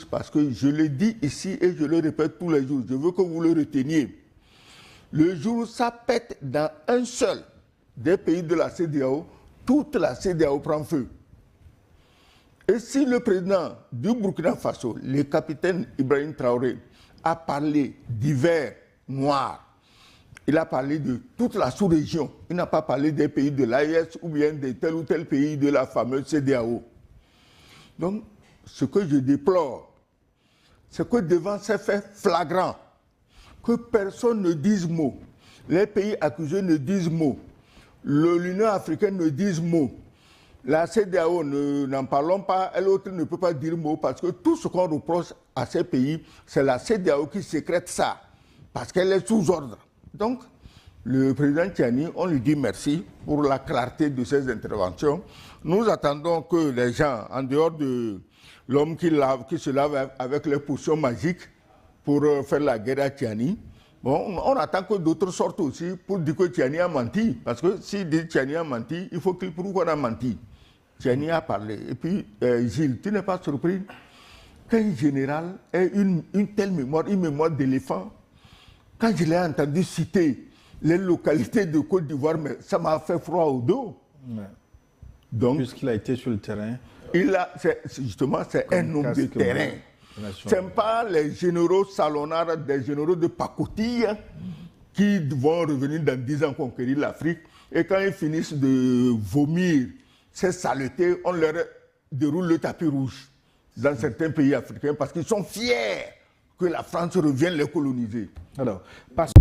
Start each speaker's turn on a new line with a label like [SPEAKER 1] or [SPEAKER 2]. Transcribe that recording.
[SPEAKER 1] parce que je le dis ici et je le répète tous les jours. Je veux que vous le reteniez. Le jour où ça pète dans un seul des pays de la CEDEAO, toute la CEDEAO prend feu. Et si le président du Burkina Faso, le capitaine Ibrahim Traoré, a parlé d'hiver noir, il a parlé de toute la sous-région. Il n'a pas parlé des pays de l'AES ou bien de tel ou tel pays de la fameuse CEDEAO. Donc, ce que je déplore, c'est que devant ces faits flagrants, que personne ne dise mot, les pays accusés ne disent mot, l'Union africaine ne dise mot, la CEDEAO, n'en parlons pas, l'autre ne peut pas dire mot, parce que tout ce qu'on reproche à ces pays, c'est la CEDEAO qui sécrète ça, parce qu'elle est sous ordre. Donc, le président Tiani, on lui dit merci pour la clarté de ses interventions. Nous attendons que les gens, en dehors de l'homme qui se lave avec les potions magiques pour faire la guerre à Tiani, bon, on attend que d'autres sortent aussi pour dire que Tiani a menti. Parce que s'il dit Tiani a menti, il faut qu'il prouve qu'on a menti. Tiani a parlé. Et puis, Gilles, tu n'es pas surpris qu'un général ait une telle mémoire, une mémoire d'éléphant. Quand je l'ai entendu citer les localités de Côte d'Ivoire, mais ça m'a fait froid au dos. Ouais. Donc,
[SPEAKER 2] puisqu'il a été sur le terrain.
[SPEAKER 1] Justement, c'est un homme de terrain. Ce n'est pas les généraux salonards, des généraux de pacotille qui vont revenir dans 10 ans conquérir l'Afrique. Et quand ils finissent de vomir ces saletés, on leur déroule le tapis rouge dans certains pays africains parce qu'ils sont fiers que la France revienne les coloniser.
[SPEAKER 2] Alors, parce